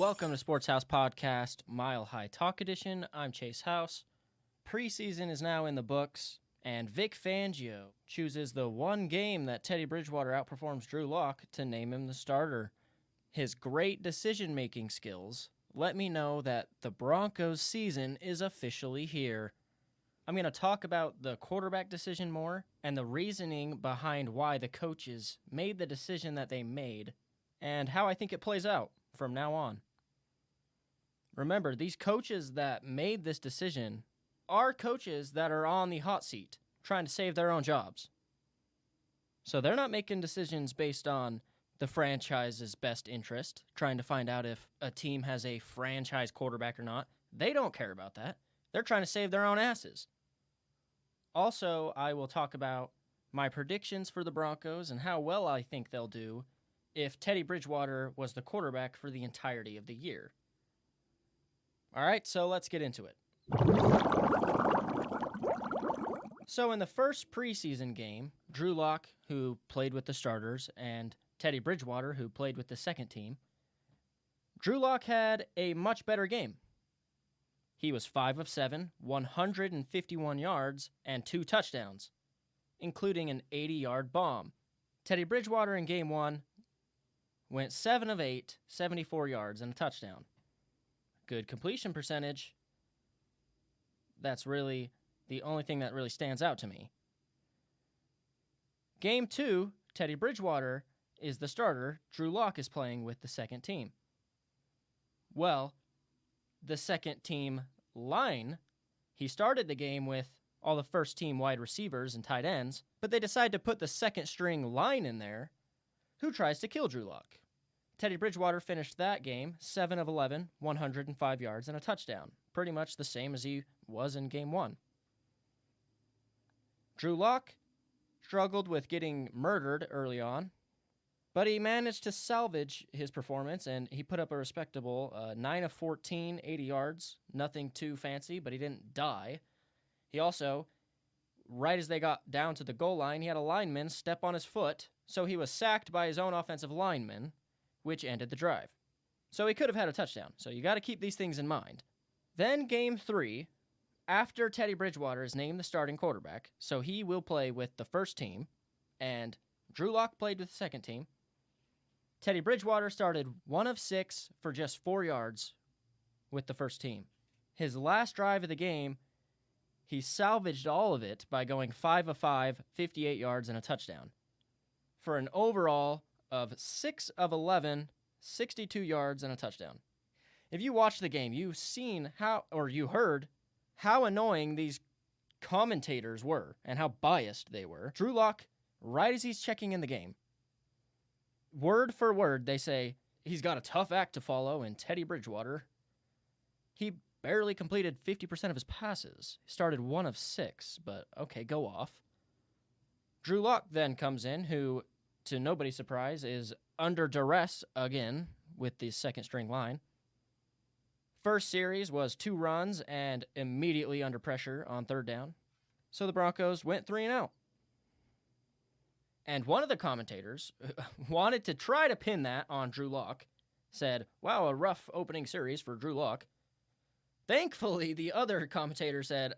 Welcome to Sports House Podcast, Mile High Talk Edition. I'm Chase House. Preseason is now in the books, and Vic Fangio chooses the one game that Teddy Bridgewater outperforms Drew Lock to name him the starter. His great decision-making skills let me know that the Broncos season is officially here. I'm going to talk about the quarterback decision more and the reasoning behind why the coaches made the decision that they made and how I think it plays out from now on. Remember, these coaches that made this decision are coaches that are on the hot seat trying to save their own jobs. So they're not making decisions based on the franchise's best interest, trying to find out if a team has a franchise quarterback or not. They don't care about that. They're trying to save their own asses. Also, I will talk about my predictions for the Broncos and how well I think they'll do if Teddy Bridgewater was the quarterback for the entirety of the year. All right, so let's get into it. So in the first preseason game, Drew Lock, who played with the starters, and Teddy Bridgewater, who played with the second team, Drew Lock had a much better game. He was 5 of 7, 151 yards, and 2 touchdowns, including an 80-yard bomb. Teddy Bridgewater in Game 1 went 7 of 8, 74 yards, and a touchdown. Good completion percentage. That's really the only thing that really stands out to me. Game 2, Teddy Bridgewater is the starter. Drew Lock is playing with the second team. Well, the second team line, he started the game with all the first team wide receivers and tight ends, but they decide to put the second string line in there who tries to kill Drew Lock. Teddy Bridgewater finished that game 7 of 11, 105 yards, and a touchdown. Pretty much the same as he was in Game 1. Drew Lock struggled with getting murdered early on, but he managed to salvage his performance, and he put up a respectable 9 of 14, 80 yards. Nothing too fancy, but he didn't die. He also, right as they got down to the goal line, he had a lineman step on his foot, so he was sacked by his own offensive lineman, which ended the drive. So he could have had a touchdown. So you got to keep these things in mind. Then Game 3, after Teddy Bridgewater is named the starting quarterback, so he will play with the first team, and Drew Lock played with the second team. Teddy Bridgewater started 1 of 6 for just 4 yards with the first team. His last drive of the game, he salvaged all of it by going 5 of 5, 58 yards, and a touchdown, for an overall of 6 of 11, 62 yards, and a touchdown. If you watched the game, you've seen you heard how annoying these commentators were and how biased they were. Drew Lock, right as he's checking in the game, word for word, they say he's got a tough act to follow in Teddy Bridgewater. He barely completed 50% of his passes. He started 1 of 6, but okay, go off. Drew Lock then comes in, who, to nobody's surprise, is under duress again with the second string line. First series was 2 runs and immediately under pressure on third down. So the Broncos went 3-0. And one of the commentators wanted to try to pin that on Drew Lock, said, wow, a rough opening series for Drew Lock. Thankfully, the other commentator said,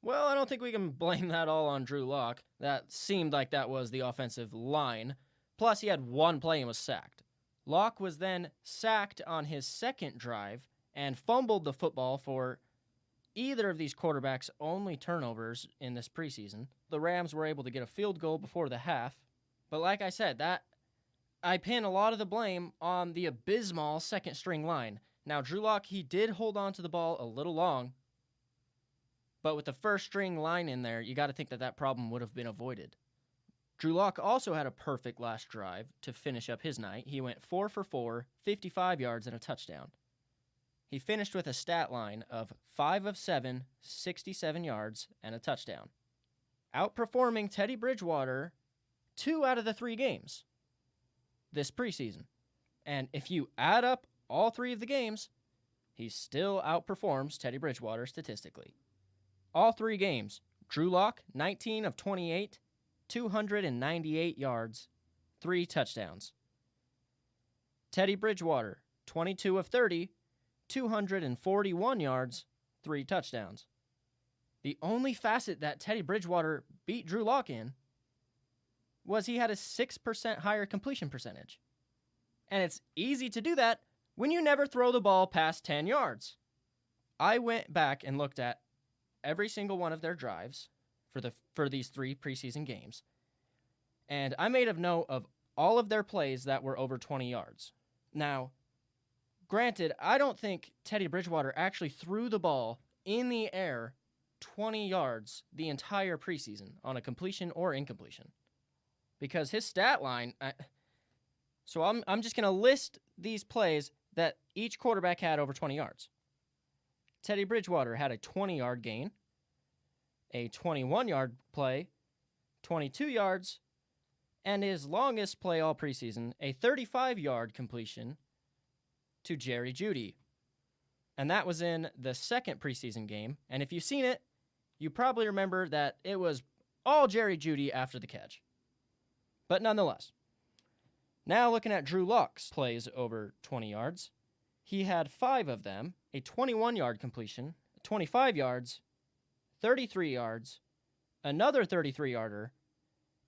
well, I don't think we can blame that all on Drew Lock. That seemed like that was the offensive line. Plus, he had one play and was sacked. Lock was then sacked on his second drive and fumbled the football for either of these quarterbacks' only turnovers in this preseason. The Rams were able to get a field goal before the half. But like I said, I pin a lot of the blame on the abysmal second string line. Now, Drew Lock, he did hold on to the ball a little long, but with the first string line in there, you got to think that problem would have been avoided. Drew Lock also had a perfect last drive to finish up his night. He went 4 for 4, 55 yards, and a touchdown. He finished with a stat line of 5 of 7, 67 yards, and a touchdown, outperforming Teddy Bridgewater 2 out of the 3 games this preseason. And if you add up all 3 of the games, he still outperforms Teddy Bridgewater statistically. All 3 games, Drew Lock, 19 of 28, 298 yards, 3 touchdowns. Teddy Bridgewater, 22 of 30, 241 yards, 3 touchdowns. The only facet that Teddy Bridgewater beat Drew Lock in was he had a 6% higher completion percentage. And it's easy to do that when you never throw the ball past 10 yards. I went back and looked at every single one of their drives for these 3 preseason games. And I made a note of all of their plays that were over 20 yards. Now, granted, I don't think Teddy Bridgewater actually threw the ball in the air 20 yards the entire preseason on a completion or incompletion. Because his stat line... So I'm just going to list these plays that each quarterback had over 20 yards. Teddy Bridgewater had a 20-yard gain, a 21-yard play, 22 yards, and his longest play all preseason, a 35-yard completion to Jerry Jeudy. And that was in the second preseason game. And if you've seen it, you probably remember that it was all Jerry Jeudy after the catch. But nonetheless, now looking at Drew Lock's plays over 20 yards, he had 5 of them, a 21-yard completion, 25 yards, 33 yards, another 33-yarder,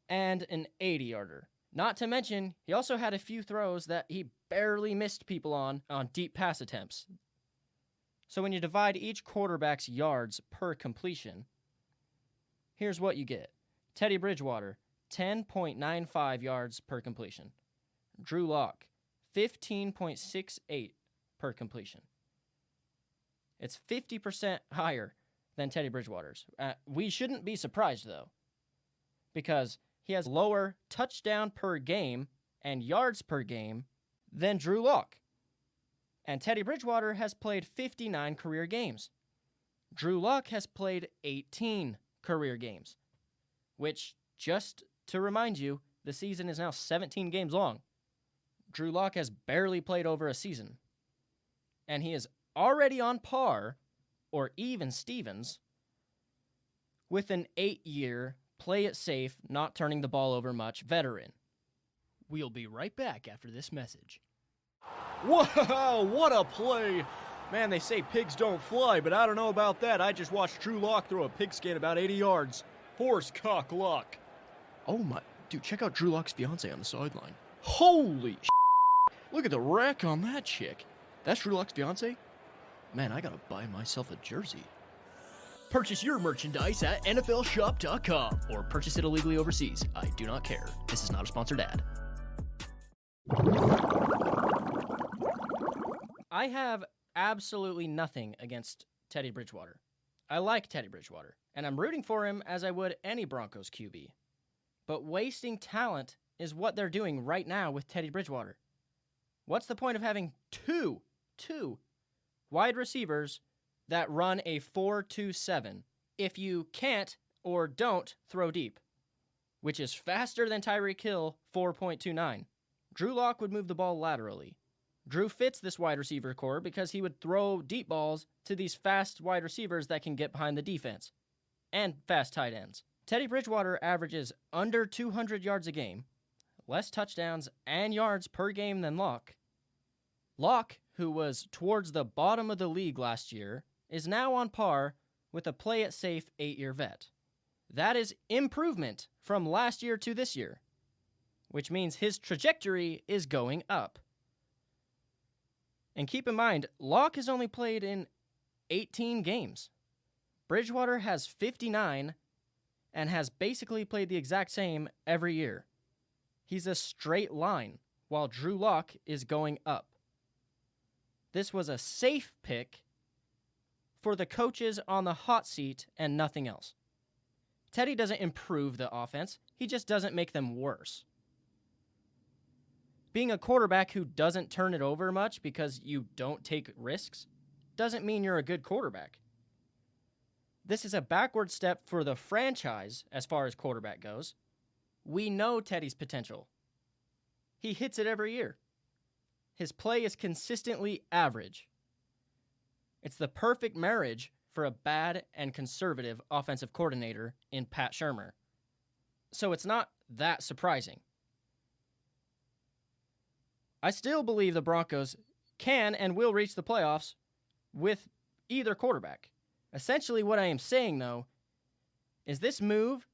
and an 80-yarder. Not to mention, he also had a few throws that he barely missed people on deep pass attempts. So when you divide each quarterback's yards per completion, here's what you get. Teddy Bridgewater, 10.95 yards per completion. Drew Lock, 15.68 per completion. It's 50% higher than Teddy Bridgewater's. We shouldn't be surprised, though, because he has lower touchdown per game and yards per game than Drew Lock. And Teddy Bridgewater has played 59 career games. Drew Lock has played 18 career games, which, just to remind you, the season is now 17 games long. Drew Lock has barely played over a season. And he is already on par, or even Stevens, with an 8-year, play it safe, not turning the ball over much veteran. We'll be right back after this message. Wow, what a play! Man, they say pigs don't fly, but I don't know about that. I just watched Drew Lock throw a pigskin about 80 yards. Horse cock Lock. Oh my, dude, check out Drew Lock's fiance on the sideline. Holy Look at the wreck on that chick. That's Drew Lock's fiance? Man, I gotta buy myself a jersey. Purchase your merchandise at NFLshop.com or purchase it illegally overseas. I do not care. This is not a sponsored ad. I have absolutely nothing against Teddy Bridgewater. I like Teddy Bridgewater, and I'm rooting for him as I would any Broncos QB. But wasting talent is what they're doing right now with Teddy Bridgewater. What's the point of having two wide receivers that run a 4.27 if you can't or don't throw deep, which is faster than Tyreek Hill 4.29? Drew Lock would move the ball laterally. Drew fits this wide receiver core because he would throw deep balls to these fast wide receivers that can get behind the defense, and fast tight ends. Teddy Bridgewater averages under 200 yards a game, less touchdowns and yards per game than Lock. Lock, who was towards the bottom of the league last year, is now on par with a play-it-safe 8-year vet. That is improvement from last year to this year, which means his trajectory is going up. And keep in mind, Lock has only played in 18 games. Bridgewater has 59 and has basically played the exact same every year. He's a straight line, while Drew Lock is going up. This was a safe pick for the coaches on the hot seat and nothing else. Teddy doesn't improve the offense, he just doesn't make them worse. Being a quarterback who doesn't turn it over much because you don't take risks doesn't mean you're a good quarterback. This is a backward step for the franchise as far as quarterback goes. We know Teddy's potential. He hits it every year. His play is consistently average. It's the perfect marriage for a bad and conservative offensive coordinator in Pat Shurmur. So it's not that surprising. I still believe the Broncos can and will reach the playoffs with either quarterback. Essentially, what I am saying, though, is this move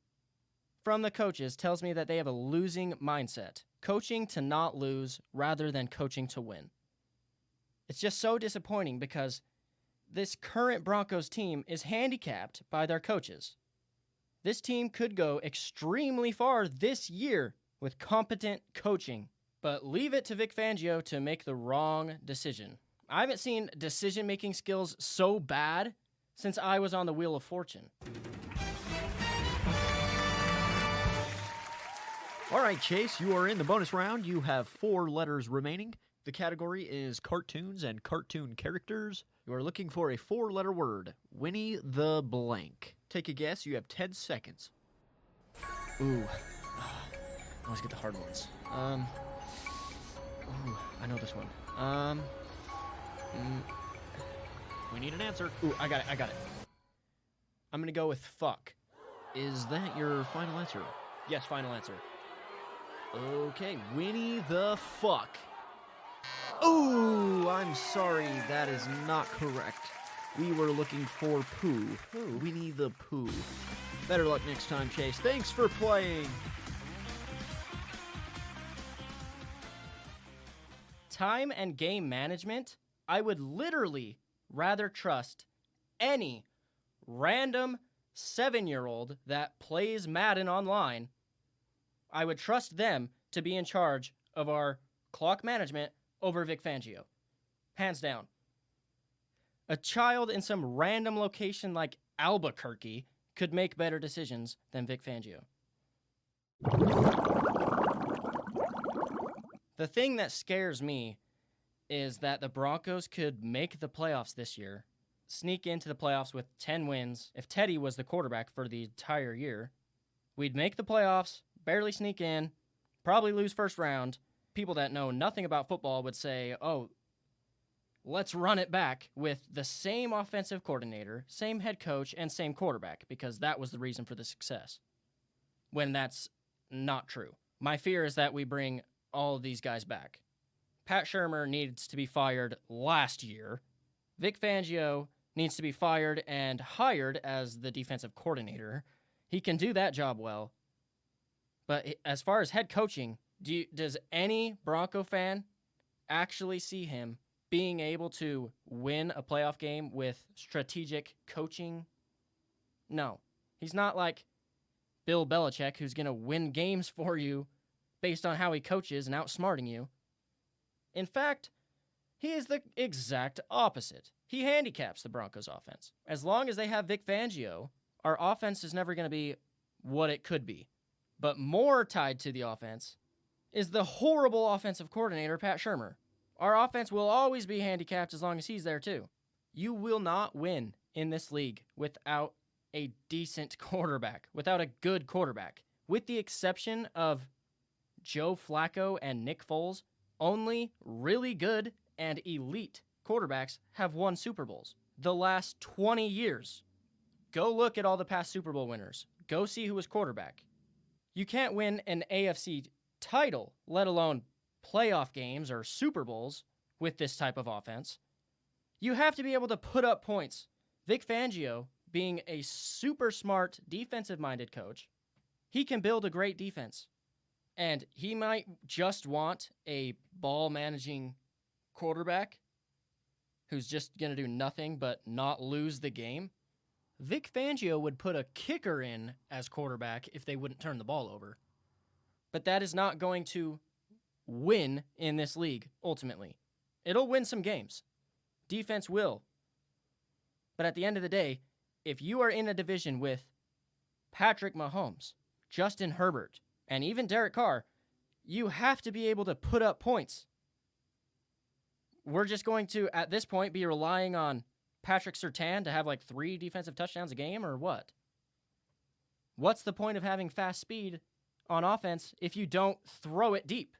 from the coaches tells me that they have a losing mindset. Coaching to not lose rather than coaching to win. It's just so disappointing because this current Broncos team is handicapped by their coaches. This team could go extremely far this year with competent coaching, but leave it to Vic Fangio to make the wrong decision. I haven't seen decision-making skills so bad since I was on the Wheel of Fortune. All right, Chase, you are in the bonus round. You have 4 letters remaining. The category is cartoons and cartoon characters. You are looking for a 4-letter word. Winnie the blank. Take a guess. You have 10 seconds. Ooh. I always get the hard ones. Ooh, I know this one. We need an answer. Ooh, I got it. I'm gonna go with fuck. Is that your final answer? Yes, final answer. Okay, Winnie the fuck. Ooh, I'm sorry, that is not correct. We were looking for Pooh. Winnie the Pooh. Better luck next time, Chase. Thanks for playing. Time and game management, I would literally rather trust any random 7-year-old that plays Madden online. I would trust them to be in charge of our clock management over Vic Fangio. Hands down. A child in some random location like Albuquerque could make better decisions than Vic Fangio. The thing that scares me is that the Broncos could make the playoffs this year, sneak into the playoffs with 10 wins. If Teddy was the quarterback for the entire year, we'd make the playoffs, barely sneak in, probably lose first round. People that know nothing about football would say, oh, let's run it back with the same offensive coordinator, same head coach, and same quarterback, because that was the reason for the success. When that's not true. My fear is that we bring all of these guys back. Pat Shurmur needs to be fired last year. Vic Fangio needs to be fired and hired as the defensive coordinator. He can do that job well. But as far as head coaching, does any Bronco fan actually see him being able to win a playoff game with strategic coaching? No. He's not like Bill Belichick, who's going to win games for you based on how he coaches and outsmarting you. In fact, he is the exact opposite. He handicaps the Broncos offense. As long as they have Vic Fangio, our offense is never going to be what it could be. But more tied to the offense is the horrible offensive coordinator, Pat Shurmur. Our offense will always be handicapped as long as he's there, too. You will not win in this league without a decent quarterback, without a good quarterback. With the exception of Joe Flacco and Nick Foles, only really good and elite quarterbacks have won Super Bowls the last 20 years. Go look at all the past Super Bowl winners. Go see who was quarterback. You can't win an AFC title, let alone playoff games or Super Bowls, with this type of offense. You have to be able to put up points. Vic Fangio, being a super smart defensive-minded coach, he can build a great defense. And he might just want a ball-managing quarterback who's just going to do nothing but not lose the game. Vic Fangio would put a kicker in as quarterback if they wouldn't turn the ball over. But that is not going to win in this league, ultimately. It'll win some games. Defense will. But at the end of the day, if you are in a division with Patrick Mahomes, Justin Herbert, and even Derek Carr, you have to be able to put up points. We're just going to, at this point, be relying on Patrick Surtain to have like 3 defensive touchdowns a game, or what? What's the point of having fast speed on offense if you don't throw it deep?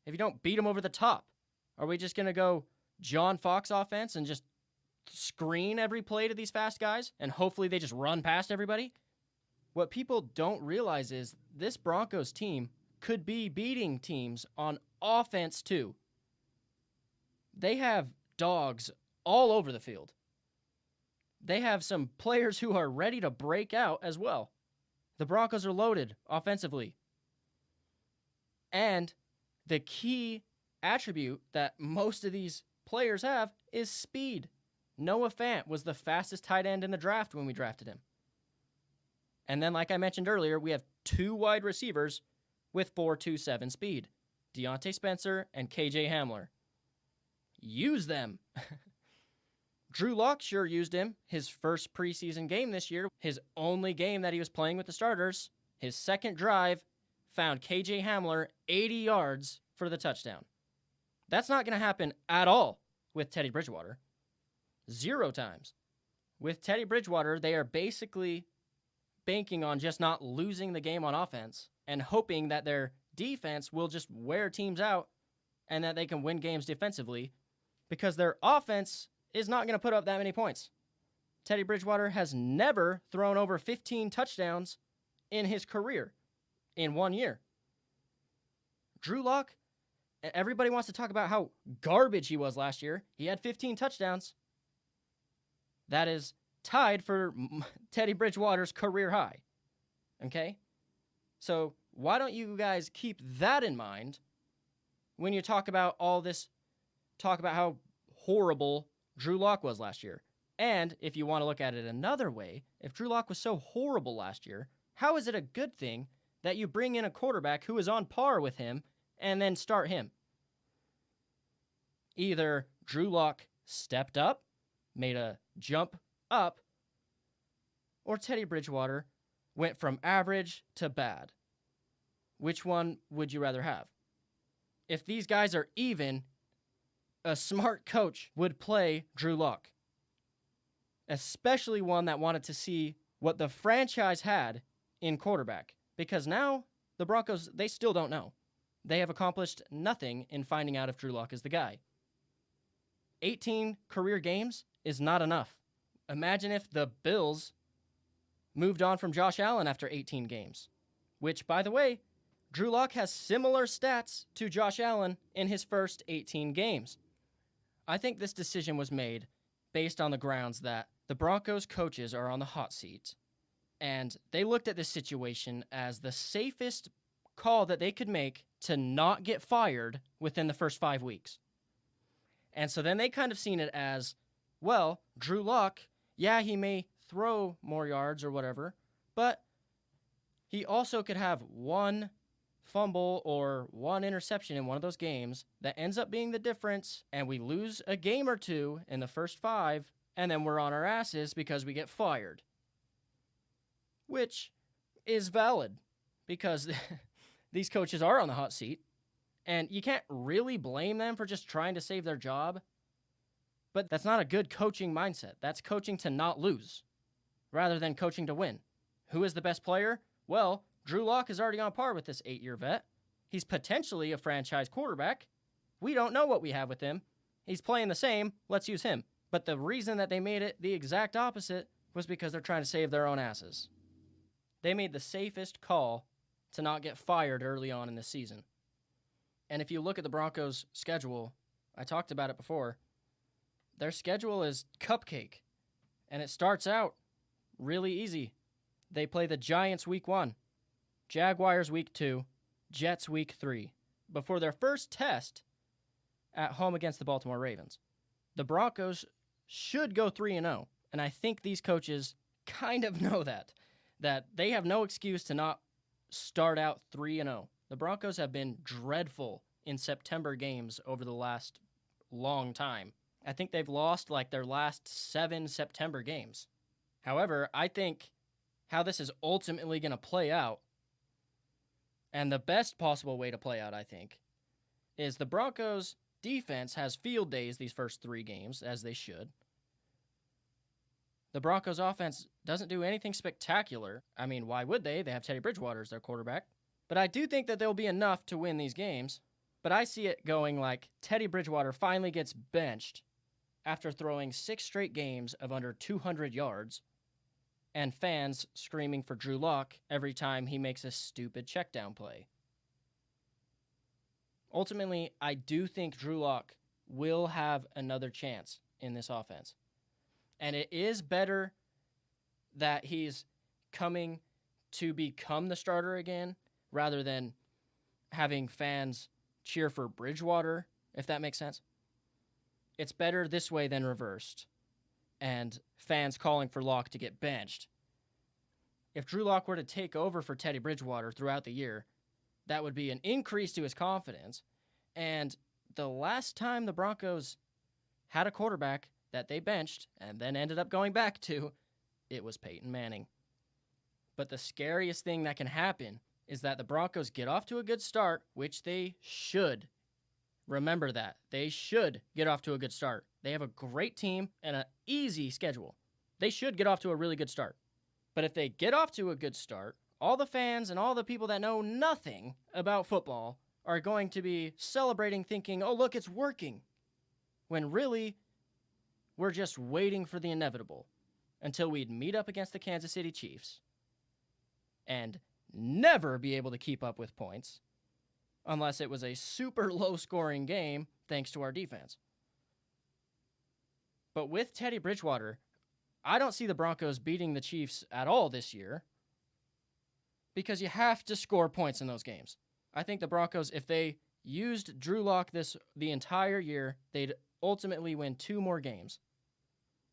If you don't beat them over the top? Are we just going to go John Fox offense and just screen every play to these fast guys and hopefully they just run past everybody? What people don't realize is this Broncos team could be beating teams on offense too. they have dogs all over the field. They have some players who are ready to break out as well. The Broncos are loaded offensively. And the key attribute that most of these players have is speed. Noah Fant was the fastest tight end in the draft when we drafted him. And then, like I mentioned earlier, we have 2 wide receivers with 4.27 speed. Deontay Spencer and KJ Hamler. Use them. Drew Lock sure used him. His first preseason game this year, his only game that he was playing with the starters, his second drive found KJ Hamler 80 yards for the touchdown. That's not going to happen at all with Teddy Bridgewater. 0 times. With Teddy Bridgewater, they are basically banking on just not losing the game on offense and hoping that their defense will just wear teams out and that they can win games defensively because their offense is not going to put up that many points. Teddy Bridgewater has never thrown over 15 touchdowns in his career in 1 year. Drew Lock, everybody wants to talk about how garbage he was last year. He had 15 touchdowns. That is tied for Teddy Bridgewater's career high. Okay? So why don't you guys keep that in mind when you talk about all this, talk about how horrible Drew Lock was last year. And if you want to look at it another way, if Drew Lock was so horrible last year, how is it a good thing that you bring in a quarterback who is on par with him and then start him? Either Drew Lock stepped up, made a jump up, or Teddy Bridgewater went from average to bad. Which one would you rather have? If these guys are even, a smart coach would play Drew Lock. Especially one that wanted to see what the franchise had in quarterback. Because now, the Broncos, they still don't know. They have accomplished nothing in finding out if Drew Lock is the guy. 18 career games is not enough. Imagine if the Bills moved on from Josh Allen after 18 games. Which, by the way, Drew Lock has similar stats to Josh Allen in his first 18 games. I think this decision was made based on the grounds that the Broncos coaches are on the hot seat, and they looked at this situation as the safest call that they could make to not get fired within the first 5 weeks. And so then they kind of seen it as, well, Drew Lock, yeah, he may throw more yards or whatever, but he also could have one fumble or one interception in one of those games that ends up being the difference, and we lose a game or two in the first 5, and then we're on our asses because we get fired. Which is valid, because these coaches are on the hot seat, and you can't really blame them for just trying to save their job, but that's not a good coaching mindset. That's coaching to not lose, rather than coaching to win. Who is the best player? Well, Drew Lock is already on par with this 8-year vet. He's potentially a franchise quarterback. We don't know what we have with him. He's playing the same. Let's use him. But the reason that they made it the exact opposite was because they're trying to save their own asses. They made the safest call to not get fired early on in the season. And if you look at the Broncos' schedule, I talked about it before, their schedule is cupcake. And it starts out really easy. They play the Giants week 1. Jaguars week 2, Jets week 3, before their first test at home against the Baltimore Ravens. The Broncos should go 3-0, and I think these coaches kind of know that they have no excuse to not start out 3-0. The Broncos have been dreadful in September games over the last long time. I think they've lost like their last 7 September games. However, I think how this is ultimately going to play out, and the best possible way to play out, I think, is the Broncos' defense has field days these first 3 games, as they should. The Broncos' offense doesn't do anything spectacular. I mean, why would they? They have Teddy Bridgewater as their quarterback. But I do think that there'll be enough to win these games. But I see it going like Teddy Bridgewater finally gets benched after throwing 6 straight games of under 200 yards, and fans screaming for Drew Lock every time he makes a stupid checkdown play. Ultimately, I do think Drew Lock will have another chance in this offense. And it is better that he's coming to become the starter again rather than having fans cheer for Bridgewater, if that makes sense. It's better this way than reversed, and fans calling for Locke to get benched. If Drew Lock were to take over for Teddy Bridgewater throughout the year, that would be an increase to his confidence. And the last time the Broncos had a quarterback that they benched and then ended up going back to, it was Peyton Manning. But the scariest thing that can happen is that the Broncos get off to a good start, which they should. Remember that. They should get off to a good start. They have a great team and an easy schedule. They should get off to a really good start. But if they get off to a good start, all the fans and all the people that know nothing about football are going to be celebrating, thinking, oh, look, it's working. When really, we're just waiting for the inevitable until we'd meet up against the Kansas City Chiefs and never be able to keep up with points unless it was a super low-scoring game thanks to our defense. But with Teddy Bridgewater, I don't see the Broncos beating the Chiefs at all this year because you have to score points in those games. I think the Broncos, if they used Drew Lock the entire year, they'd ultimately win 2 more games.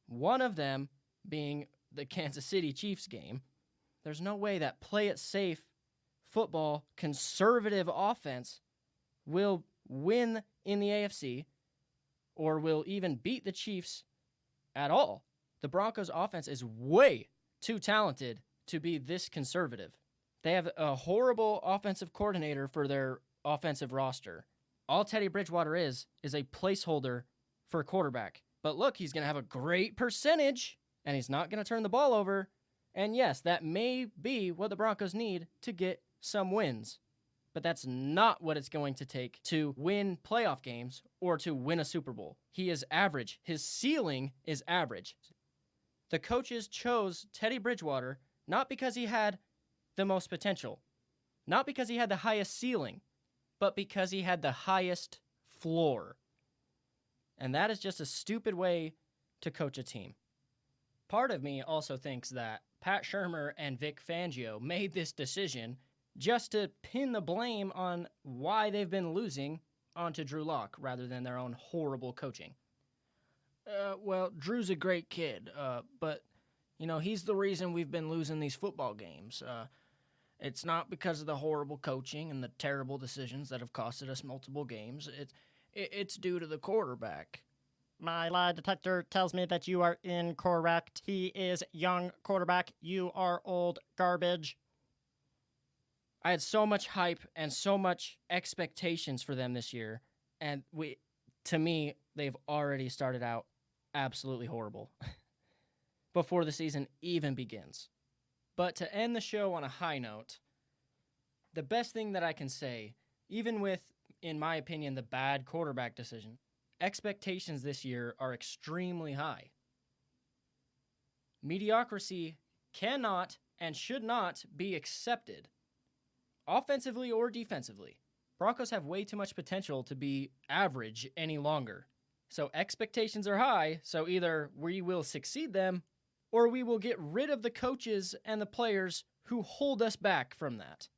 One of them being the Kansas City Chiefs game. There's no way that play-it-safe football, conservative offense will win in the AFC or will even beat the Chiefs at all. The Broncos' offense is way too talented to be this conservative. They have a horrible offensive coordinator for their offensive roster. All Teddy Bridgewater is a placeholder for a quarterback. But look, he's going to have a great percentage, and he's not going to turn the ball over. And yes, that may be what the Broncos need to get some wins. But that's not what it's going to take to win playoff games or to win a Super Bowl. He is average. His ceiling is average. The coaches chose Teddy Bridgewater not because he had the most potential, not because he had the highest ceiling, but because he had the highest floor. And that is just a stupid way to coach a team. Part of me also thinks that Pat Shurmur and Vic Fangio made this decision just to pin the blame on why they've been losing onto Drew Lock rather than their own horrible coaching. Well, Drew's a great kid, but, he's the reason we've been losing these football games. It's not because of the horrible coaching and the terrible decisions that have costed us multiple games. It's due to the quarterback. My lie detector tells me that you are incorrect. He is young quarterback. You are old garbage. I had so much hype and so much expectations for them this year, and to me, they've already started out absolutely horrible before the season even begins. But to end the show on a high note, the best thing that I can say, even with, in my opinion, the bad quarterback decision, expectations this year are extremely high. Mediocrity cannot and should not be accepted, offensively or defensively. Broncos have way too much potential to be average any longer. So expectations are high, so either we will succeed them or we will get rid of the coaches and the players who hold us back from that.